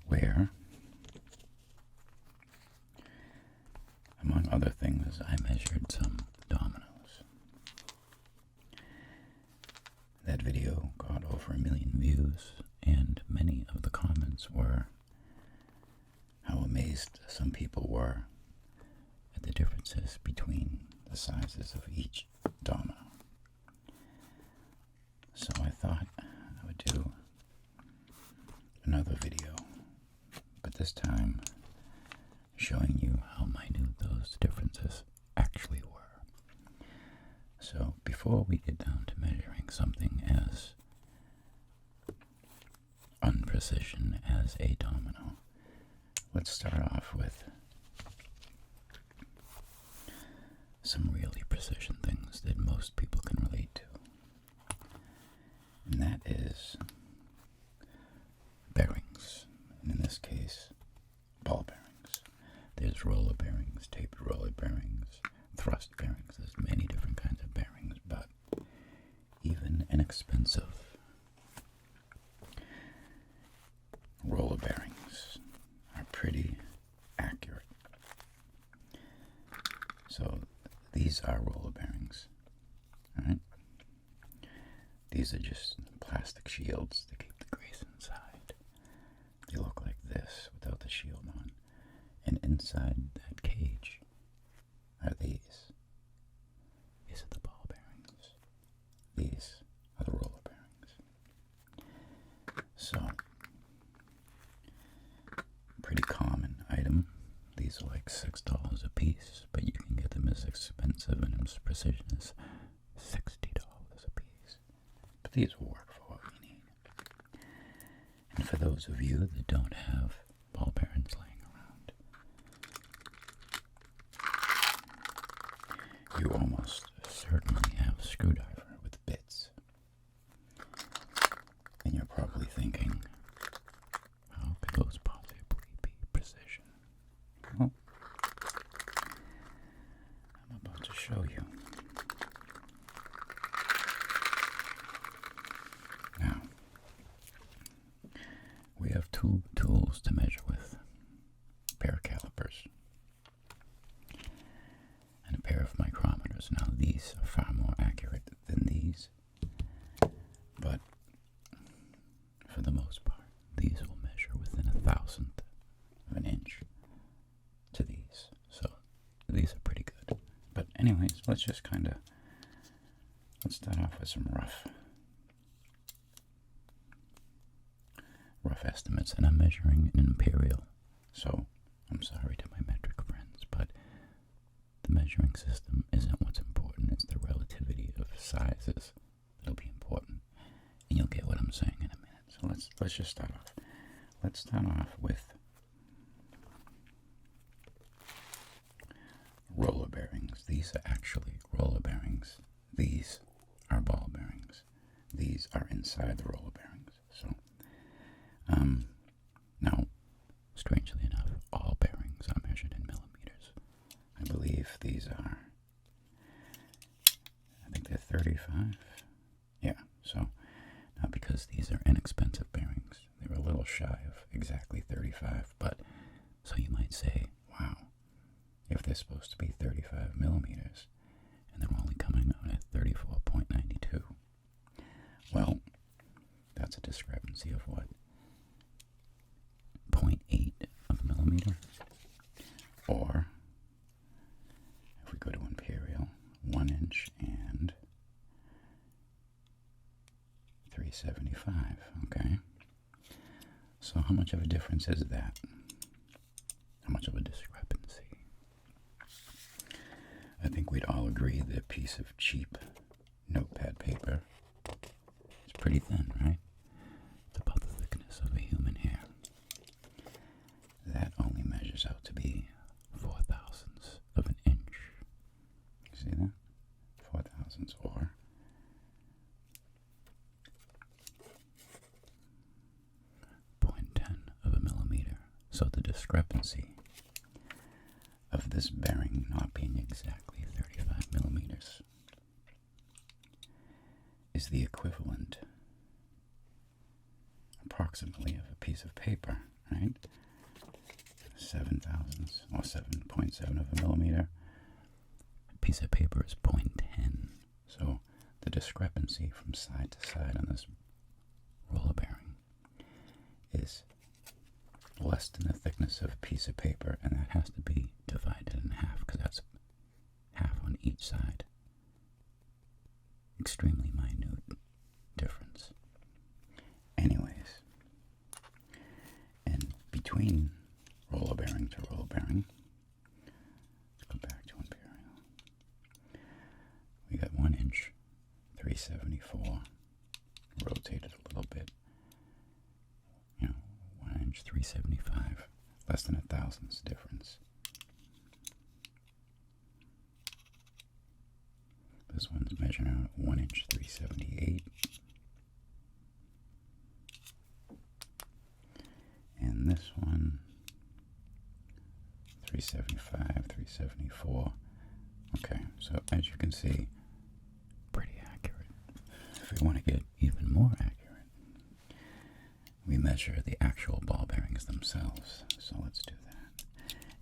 where, among other things, I measured some dominoes. That video got over 1 million views, and many of the comments were how amazed some people were at the differences between the sizes of each domino. So I thought I would do another video, but this time showing you how minute those differences actually were. So before we get down to measuring something as unprecision as a domino, let's start off with some really precision things that most people can relate to. And that is bearings, and in this case, ball bearings. There's roller bearings, tapered roller bearings, thrust bearings. There's many different kinds of bearings, but even inexpensive roller bearings are pretty accurate. So these are roller bearings, alright? These are just plastic shields to keep the grease inside. They look like this without the shield on. And inside that cage are these. These are the ball bearings. These are the roller bearings. So, pretty common item. These are like $6 a piece, but you can get them as expensive and as precision as $60 a piece. But these will work for what we need. And for those of you that don't have ball bearings laying around, you almost certainly have a screwdriver with bits. And you're probably thinking, how could those possibly be precision? Well, I'm about to show you. Now, we have two tools to measure with. A pair of calipers and a pair of micrometers. Now, these are far more accurate than these, but for the most part, these will measure within 1/1000th of an inch to these. So, these are pretty good. But anyways, let's start off with some rough estimates, and I'm measuring an imperial, so I'm sorry to my metric friends, but the measuring system isn't what's important, it's the relativity of sizes that'll be important, and you'll get what I'm saying in a minute. So let's just start off. Let's start off with roller bearings. These are actually roller bearings. These are ball bearings. These are inside the roller bearings. So now, strangely enough, all bearings are measured in millimeters. I believe these are, I think they're 35. Yeah, so now because these are inexpensive bearings, they're a little shy of exactly 35, but so you might say, wow, if they're supposed to be 35 millimeters and they're only coming out at 34.92, well, that's a discrepancy of what? 0.8 of a millimeter, or if we go to imperial, 1 inch and 375. Okay, so how much of a difference is that? How much of a discrepancy? I think we'd all agree that a piece of cheap notepad paper is pretty thin, right? It's about the thickness of a human hair. That only measures out to be 4/1000ths of an inch. You see that? 4/1000ths, or 0.10 of a millimeter. So the discrepancy of this bearing not being exactly 35 millimeters is the equivalent approximately of a piece of paper, right? 7 thousandths, or 7.7 of a millimeter. A piece of paper is 0.10. So the discrepancy from side to side on this roller bearing is less than the thickness of a piece of paper, and that has to be divided in half, because that's half on each side. Extremely minute difference. Anyways, and between roller bearing to roller bearing, let's go back to Imperial. We got 1 inch, 374, rotated a little bit. 1 inch, 375, less than a thousandths difference. This one's measuring out 1 inch, 378. And this one, 375, 374. Okay, so as you can see, pretty accurate. If we want to get even more accurate, we measure the actual ball bearings themselves. So let's do that.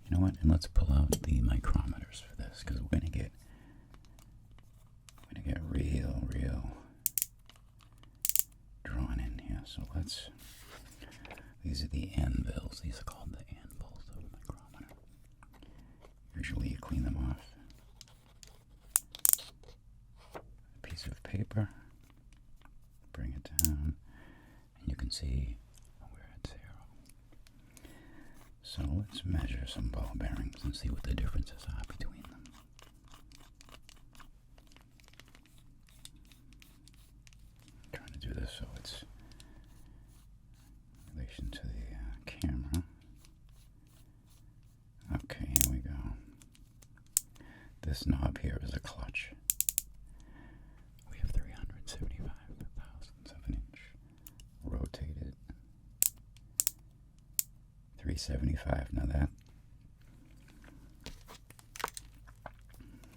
You know what? And let's pull out the micrometers for this, because we're gonna get real drawn in here. So let's. These are the Anvils. These are called the Anvils of a micrometer. Usually, you clean them off. A piece of paper. Bring it down. You can see we're at 0. So let's measure some ball bearings and see what the differences are between them. I'm trying to do this so it's in relation to the camera. Okay, here we go. This knob here is a clutch. We have 375 thousandths of an inch. Rotated 375. Now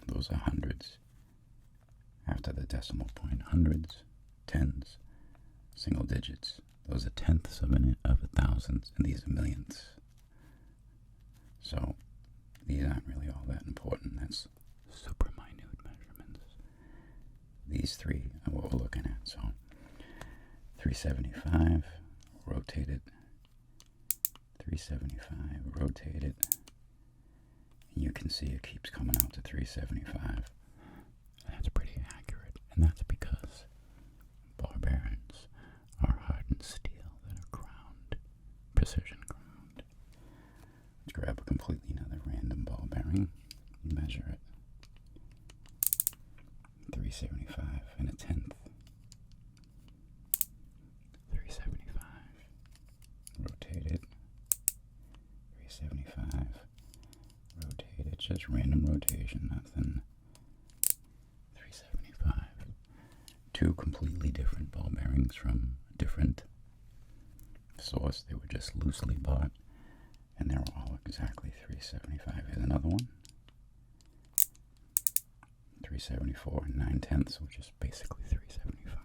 those are hundreds after the decimal point. Hundreds, tens, single digits. Those are tenths of a thousandth, and these are millionths. So these aren't really all that important. That's super minute measurements. These three are what we're looking at. So 375, rotated, 375, rotated, and you can see it keeps coming out to 375. That's pretty accurate, and that's because ball bearings are hardened steel that are ground, precision ground. Let's grab a completely another random ball bearing, measure it, 375 and a tenth. 375, rotated, 375, rotated, just random rotation, nothing, 375. Two completely different ball bearings from a different source. They were just loosely bought, and they're all exactly 375. Here's another one, 374 and 9/10, which is basically 375.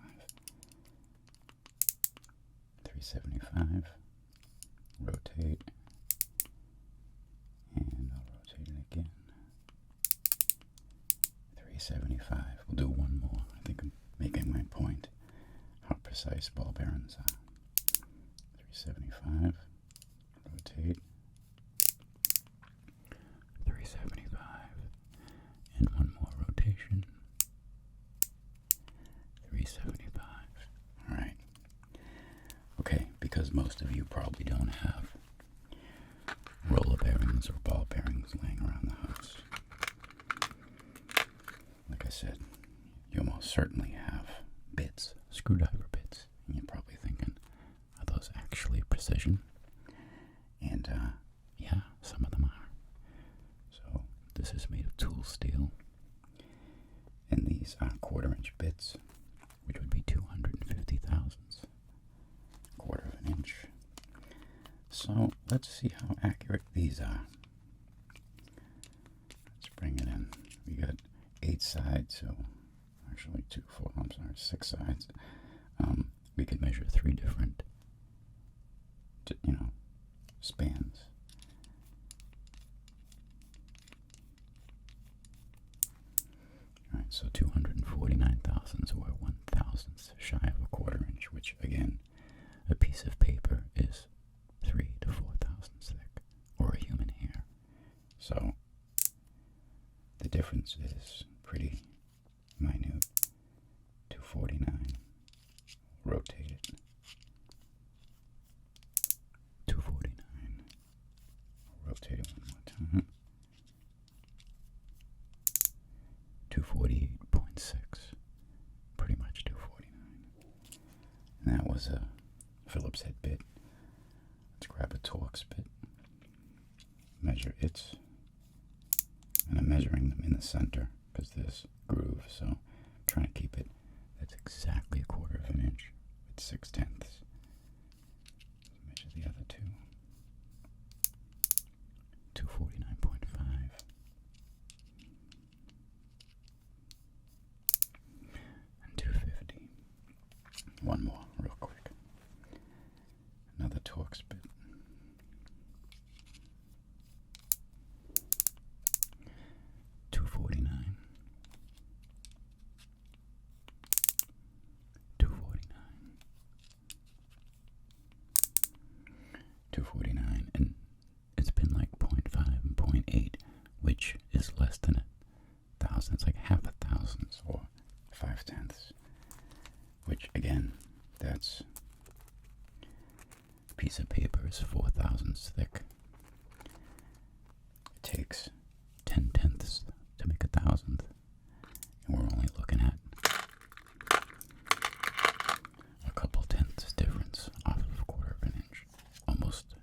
375, rotate, and I'll rotate it again. 375. We'll do one more. I think I'm making my point. How precise ball bearings are. 375, rotate, 375, and one more rotation. 375. All right. Okay, because most of you probably don't have roller bearings or ball bearings laying around the house. Like I said, you almost certainly have bits, screwdriver bits, and you're probably thinking, are those actually precision? And yeah, some of them are. So this is made of tool steel, and these are 1/4-inch bits, which would be 250 thousandths, 1/4 of an inch. So let's see how accurate these are. Let's bring it in. We got 8 sides, so actually 6 sides. We could measure 3 different, spans. Alright, so 249 thousandths, or 1,000th shy of a quarter inch, which again, a piece of paper is 3 to 4 thousandths thick, or a human hair. So the difference is pretty minute. 249, rotate it. 249, rotate it one more time. 248.6, pretty much 249. And that was a Phillips head bit. Let's grab a Torx bit, measure its, and I'm measuring them in the center because there's groove, so I'm trying to keep it. That's exactly a quarter of an inch with 6/10. Measure the other two. 249.5. And 250. One more, real quick. Another Torx bit. 249. 249, and it's been like 0.5 and 0.8, which is less than a thousand. It's like half a thousandth, or 5/10, which again, that's a piece of paper is 4 thousandths thick. It takes 10/10 to make a thousandth, and we're only looking at a couple tenths difference off of a quarter of an inch. Almost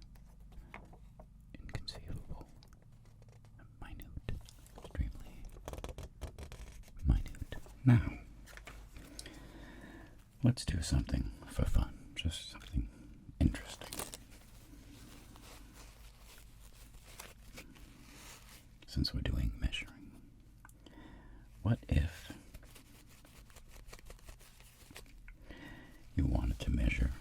inconceivable. Minute. Extremely minute. Now, let's do something for fun. Just something interesting. Since we're doing measuring, what if you wanted to measure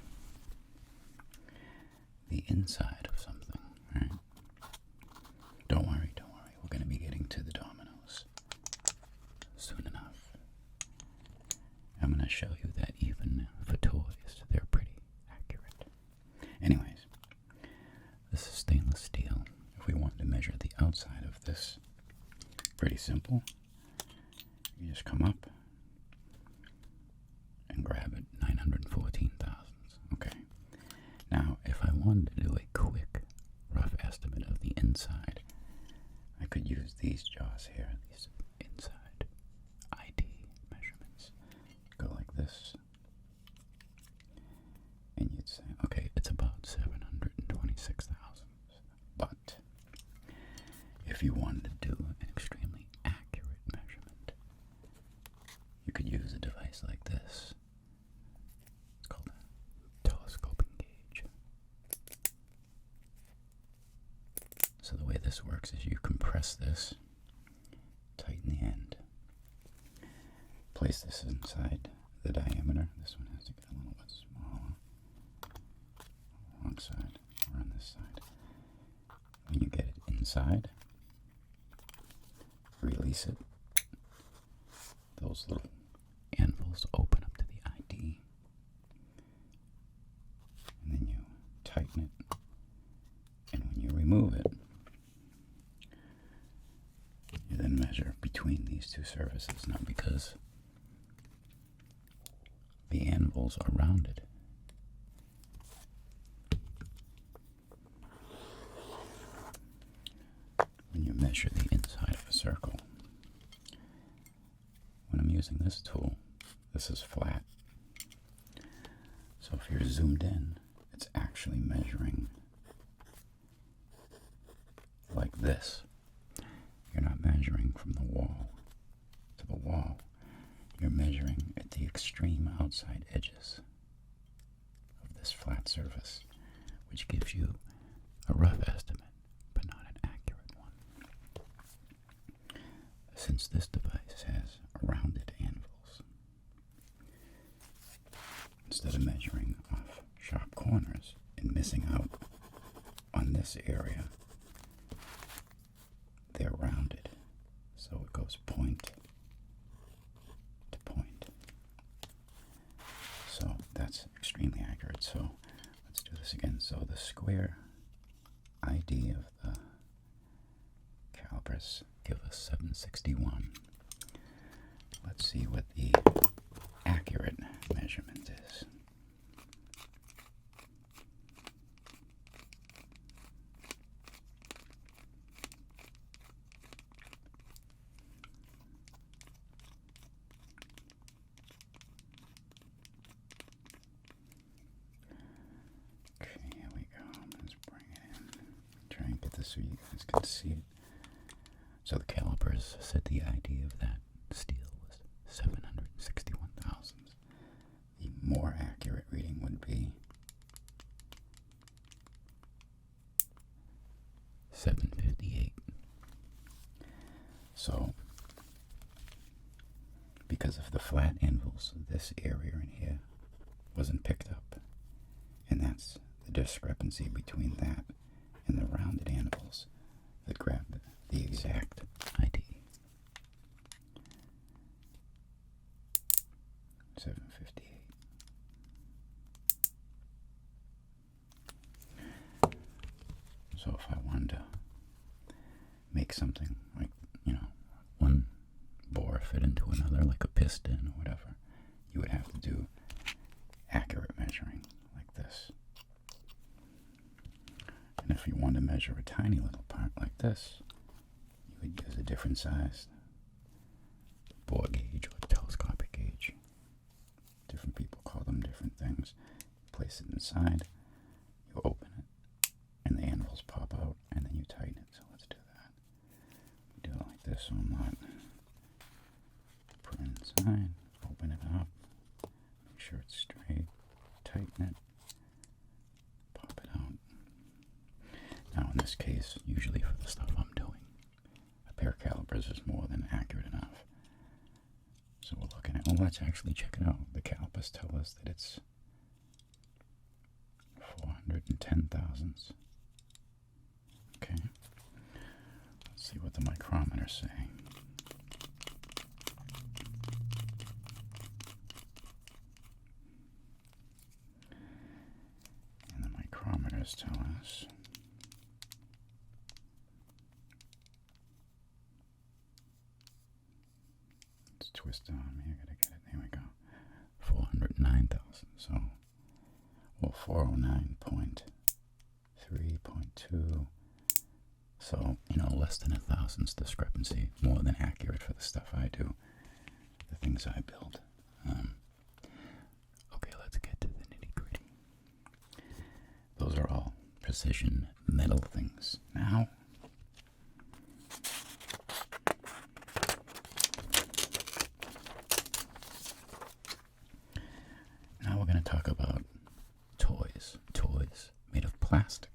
the inside of something, right? Don't worry, we're going to be getting to the Dominoes soon enough. I'm going to show you that even for toys, they're pretty accurate. Anyways, this is stainless steel. If we wanted to measure the outside of this, pretty simple. You just come up and grab it, 914 thousandths. Okay. Now, if I wanted to do a quick, rough estimate of the inside, I could use these jaws here, these inside ID measurements. Go like this, and you'd say, okay, it's about 726 thousandths. But if you wanted to do an extremely accurate measurement, you could use a device like this. It's called a telescoping gauge. So the way this works is you compress this, tighten the end, place this inside the diameter. This one has to get a little bit smaller. Wrong side, or on this side. When you get it inside, release it. Those little anvils open up to the ID. And then you tighten it. And when you remove it, you then measure between these two surfaces. Now, because the anvils are rounded, when you measure the inside of a circle, when I'm using this tool, this is flat. So if you're zoomed in, it's actually measuring like this. You're not measuring from the wall to the wall. You're measuring at the extreme outside edges of this flat surface, which gives you a rough estimate, but not an accurate one. Since this device has rounded anvils, instead of measuring off sharp corners and missing out on this area, they're rounded. So it goes point to point. So that's extremely accurate. So let's do this again. So the square ID of the calipers give us 761. Let's see what the accurate measurement is. So you guys can see it. So the calipers said the ID of that steel was 761 thousandths. The more accurate reading would be 758. So because of the flat anvils, this area in here wasn't picked up. And that's the discrepancy between that and the rounded anvils that grab the exact ID. 758. So if I wanted to make something like, one bore fit into another, like a piston or whatever, you would have to do accurate measuring like this. And if you want to measure a tiny little part like this, you would use a different size bore gauge or telescopic gauge. Different people call them different things. Place it inside, you open it, and the anvils pop out, and then you tighten it. So let's do that. Do it like this so I'm not. Put it inside, open it up, make sure it's straight, tighten it, pop it out. Now in this case, usually for the stuff I'm doing, a pair of calipers is more than accurate enough. So we're looking at, well, let's actually check it out. The calipers tell us that it's 410 thousandths. Okay. Let's see what the micrometer's saying. And the micrometers tell us twist on me, I gotta get it, there we go. 409,000, so, well, 409.3.2, so, less than a thousandths discrepancy, more than accurate for the stuff I do, the things I build. Okay, let's get to the nitty-gritty. Those are all precision metal things. Now we're going to talk about toys made of plastic.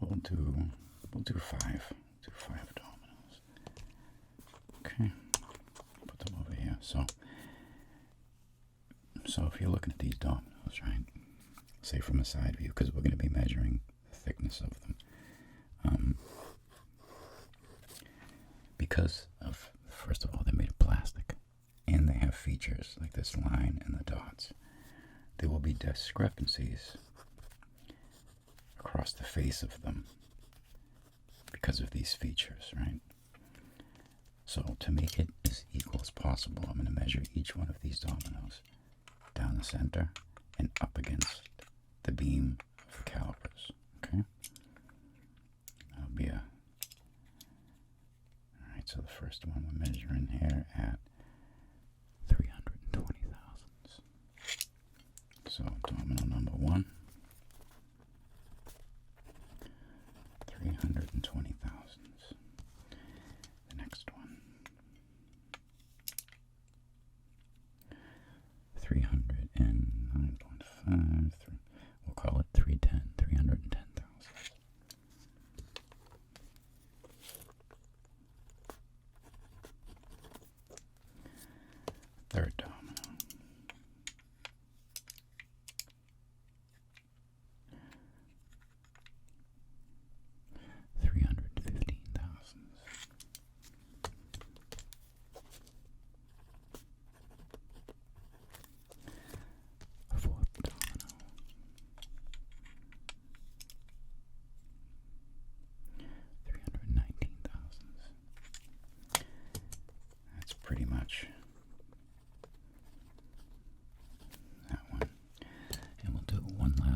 We'll do five dominoes. Okay, put them over here. So if you're looking at these dominoes, right? Say from a side view, because we're going to be measuring the thickness of them. Because of, first of all, they're made of plastic. And they have features like this line and the dots. There will be discrepancies across the face of them because of these features, right? So to make it as equal as possible, I'm going to measure each one of these dominoes down the center and up against the beam of the calipers, okay? That'll be alright, so the first one we're measuring here at 320 thousandths. So domino number 1, 320 thousandths. The next one, 309.5. We'll call it 310 thousandths. Third domino,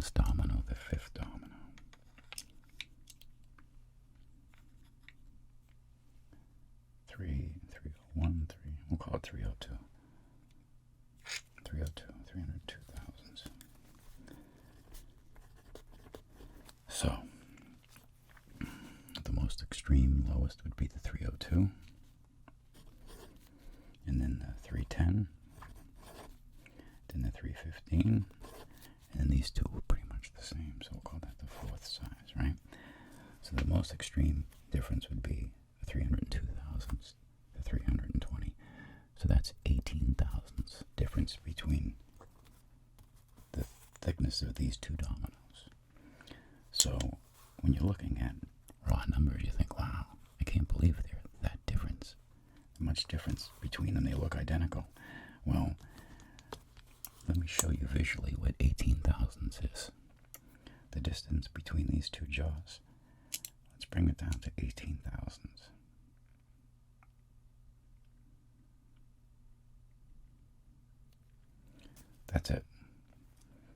last domino, the fifth domino. We'll call it 302. 302, 302 thousandths. So, the most extreme lowest would be the 302, and then the 310, then the 315, and then these two were pretty much the same, so we'll call that the fourth size, right? So the most extreme difference would be the 302 thousandths, the 320. So that's 18 thousandths difference between the thickness of these two dominoes. So when you're looking at raw numbers, you think, wow, I can't believe they're that difference. Much difference between them. They look identical. Well, let me show you visually what 18 thousandths is. The distance between these two jaws. Let's bring it down to 18 thousandths. That's it.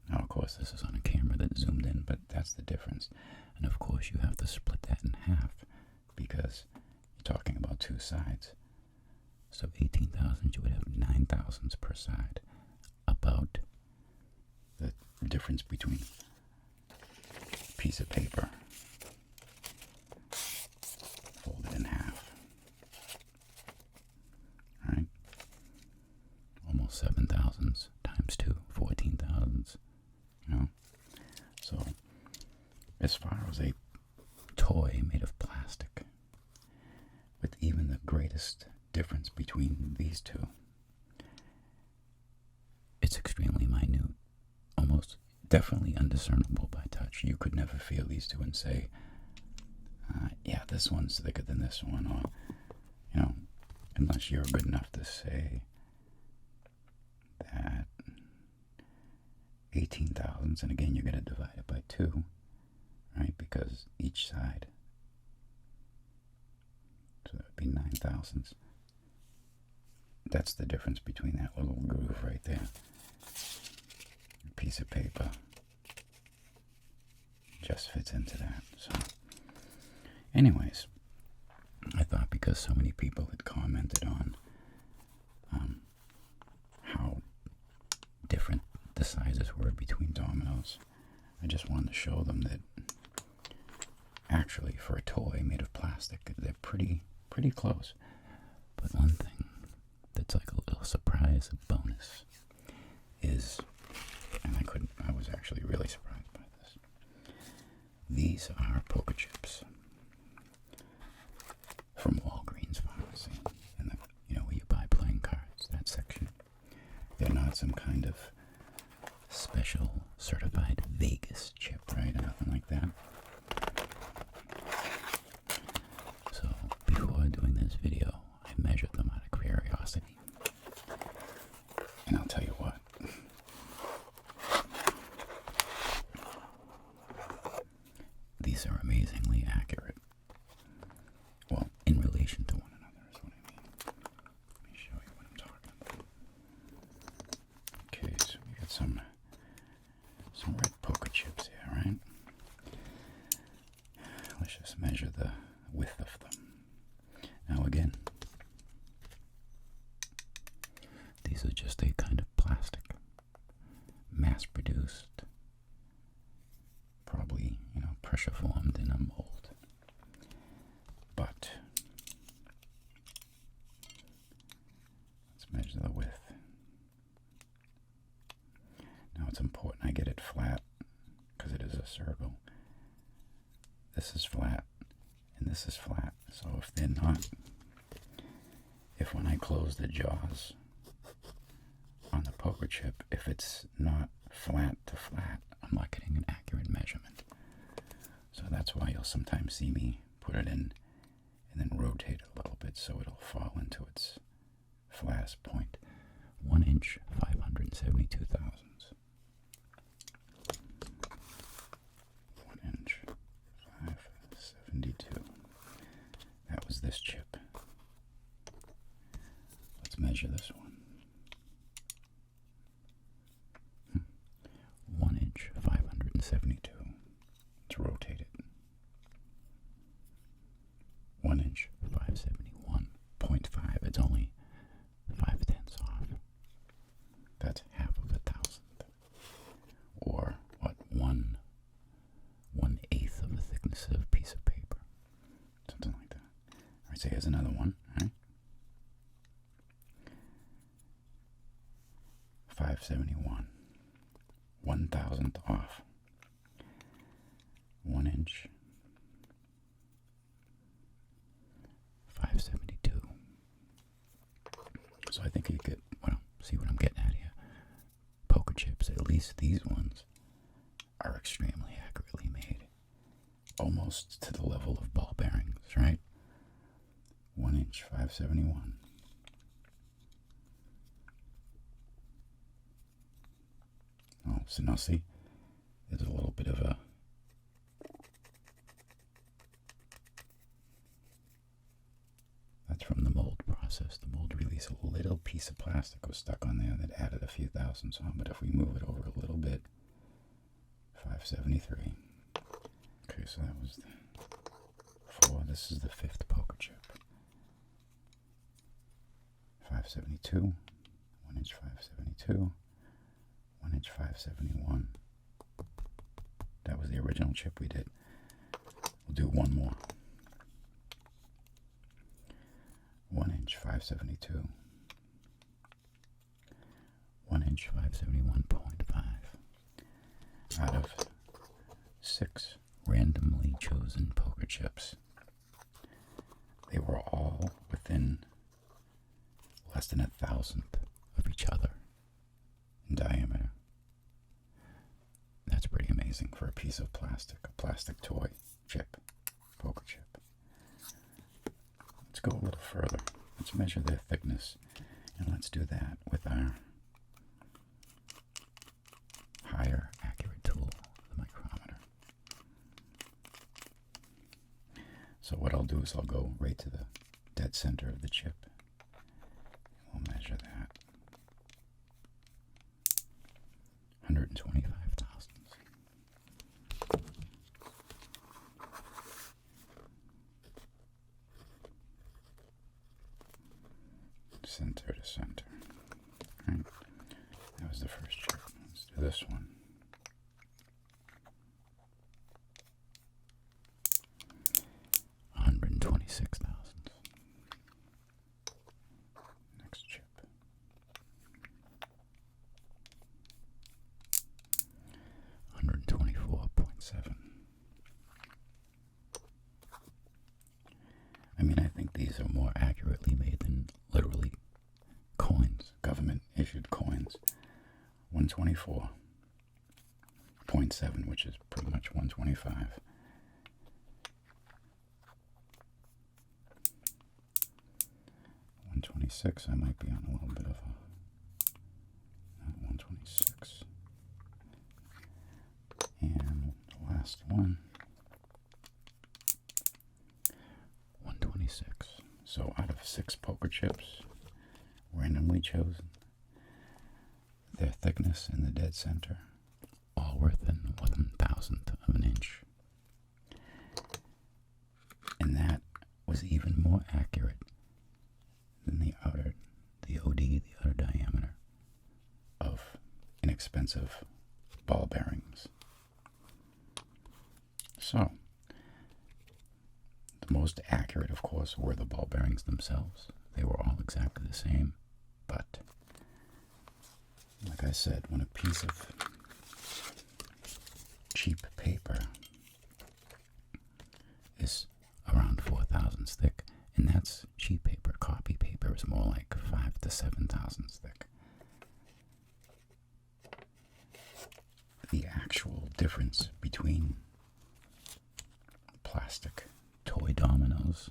Now, of course, this is on a camera that zoomed in, but that's the difference. And of course, you have to split that in half because you're talking about two sides. So 18 thousandths, you would have 9 thousandths per side. About the difference between a piece of paper folded in half. Right? Almost 7 thousandths times 2, 14 thousandths. You know? So, as far as a toy made of plastic, with even the greatest difference between these two, it's extremely minute, almost definitely undiscernible by touch. You could never feel these two and say, yeah, this one's thicker than this one, or, you know, unless you're good enough to say that 18 thousandths, and again, you're going to divide it by 2, right, because each side, so that would be 9 thousandths. That's the difference between that little groove right there. A piece of paper just fits into that. So, anyways, I thought because so many people had commented on how different the sizes were between dominoes, I just wanted to show them that actually for a toy made of plastic, they're pretty close. But one thing that's like a little surprise, a bonus, is, and I was actually really surprised by this. These are poker chips from Walgreens Pharmacy, and where you buy playing cards, that section. They're not some kind of special certified Vegas chip, right? Nothing like that. So before doing this video, I measured them out of curiosity. And I'll tell you what. These are amazingly accurate. Well, in relation to one another is what I mean. Let me show you what I'm talking about. Okay, so we got some red poker chips here, right? Let's just measure the width of them. Now again, these are just a kind of plastic, mass-produced, probably, pressure formed in a mold. But let's measure the width. Now it's important I get it flat because it is a circle. This is flat and this is flat. So if they're not, if when I close the jaws on the poker chip, if it's not flat to flat, I'm not getting an accurate measurement. So that's why you'll sometimes see me put it in and then rotate it a little bit so it'll fall into its flattest point. 1 inch, 572 thousandths. 1 inch, 572. That was this chip. Let's measure this one. 1 inch, 572 172. Let's rotate it. 1 inch, 571.5. It's only 5/10 off. That's half of a thousandth. Or, what, 1/8 of the thickness of a piece of paper. Something like that. All right, so here's another one, all right? 571. 1/1000th off. 1 inch. 572. So I think you get, well, see what I'm getting at here. Poker chips, at least these ones, are extremely accurately made. Almost to the level of ball bearings, right? 1 inch, 571. Oh, so now see, there's a little bit of a that's from the mold process. The mold release, a little piece of plastic was stuck on there that added a few thousandths on, but if we move it over a little bit, 573. Okay, so that was the 4. This is the 5th poker chip. 572, 1 inch, 572. 1 inch, 571. That was the original chip we did. We'll do one more. 1 inch, 572. 1 inch, 571.5. Out of 6 randomly chosen poker chips, they were all within less than 1,000th of each other in diameter. That's pretty amazing for a piece of plastic, a plastic toy chip, poker chip. Let's go a little further. Let's measure their thickness, and let's do that with our higher accurate tool, the micrometer. So what I'll do is I'll go right to the dead center of the chip. We'll measure that. 125 thousandths. Center to center. Right. That was the first chip. Let's do this one. 126 thousandths. Next chip. 124.7. I mean, I think these are more accurately made than literally coins, government-issued coins. 124.7, which is pretty much 125. 126, I might be on a little bit of a... 126. And the last one, 126. So out of 6 poker chips, randomly chosen, their thickness in the dead center, all within 1/1000th of an inch. And that was even more accurate than the outer diameter of inexpensive ball bearings. So, the most accurate, of course, were the ball bearings themselves. They were all exactly the same, but like I said, when a piece of cheap paper is around 4 thousandths thick, and that's cheap paper. Copy paper is more like 5 to 7 thousandths thick. The actual difference between plastic toy dominoes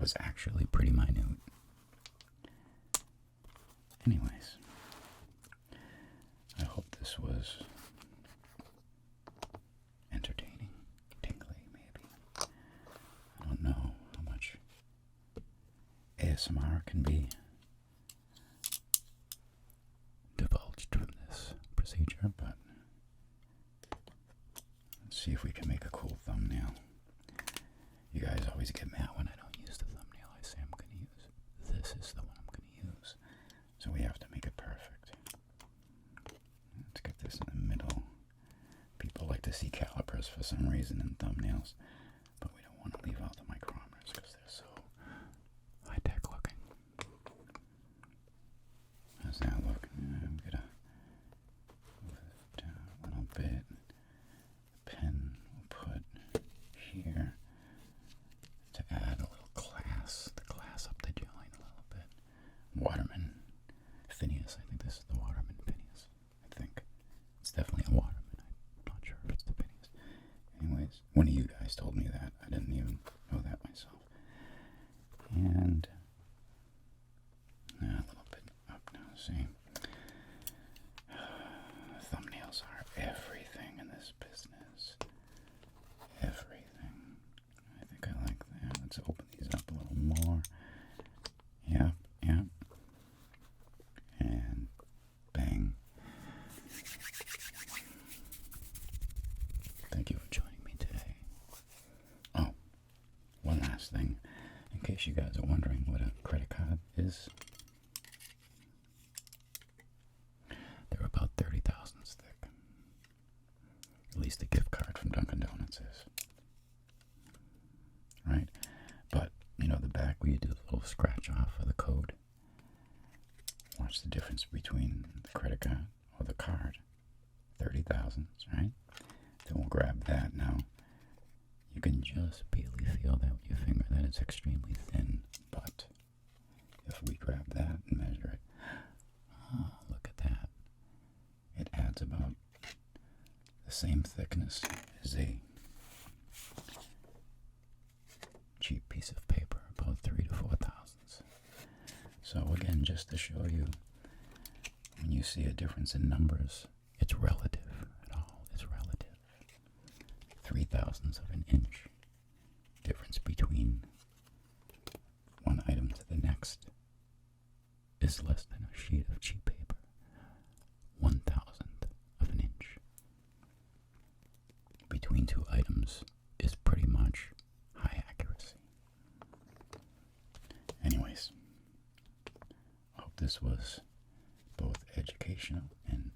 was actually pretty minute. Anyways, I hope this was entertaining, tingly maybe. I don't know how much ASMR can be divulged from this procedure, but see if we can make a cool thumbnail. You guys always get mad when I don't use the thumbnail. I say I'm going to use this is the one I'm going to use. So we have to make it perfect. Let's get this in the middle. People like to see calipers for some reason in thumbnails, but we don't want to leave out the micrometers because they're so high-tech looking. How's that look? I'm going to move it down a little bit. The pen we'll put here to add a little class, the class up the joint a little bit. Waterman Phineas, I think this is the Waterman Phineas. I think. It's definitely a Waterman. I'm not sure if it's the Phineas. Anyways, one of you guys told me that. I didn't even know that myself. And a little bit up now, see? Thumbnails are everything in this business. Everything. I think I like that. Let's open these up a little more. Yep, yep. And bang. Thank you for joining me today. Oh, one last thing. In case you guys are wondering what a credit card is, they're about 30 thousandths thick. At least a gift card from Dunkin' Donuts is. Right? But, you know, the back where you do the little scratch off of the code. Watch the difference between the credit card or the card. 30 thousandths, right? Then we'll grab that now. You can just barely feel that with your finger. That is extremely thin. But if we grab that and measure it, oh, look at that. It adds about the same thickness as a cheap piece of paper, about 3 to 4 thousandths. So again, just to show you, when you see a difference in numbers, it's relative at all. It's relative. 3 thousandths of an inch difference between one item to the next is less than a sheet of cheap paper. 1,000th of an inch between two items is pretty much high accuracy. Anyways, I hope this was both educational and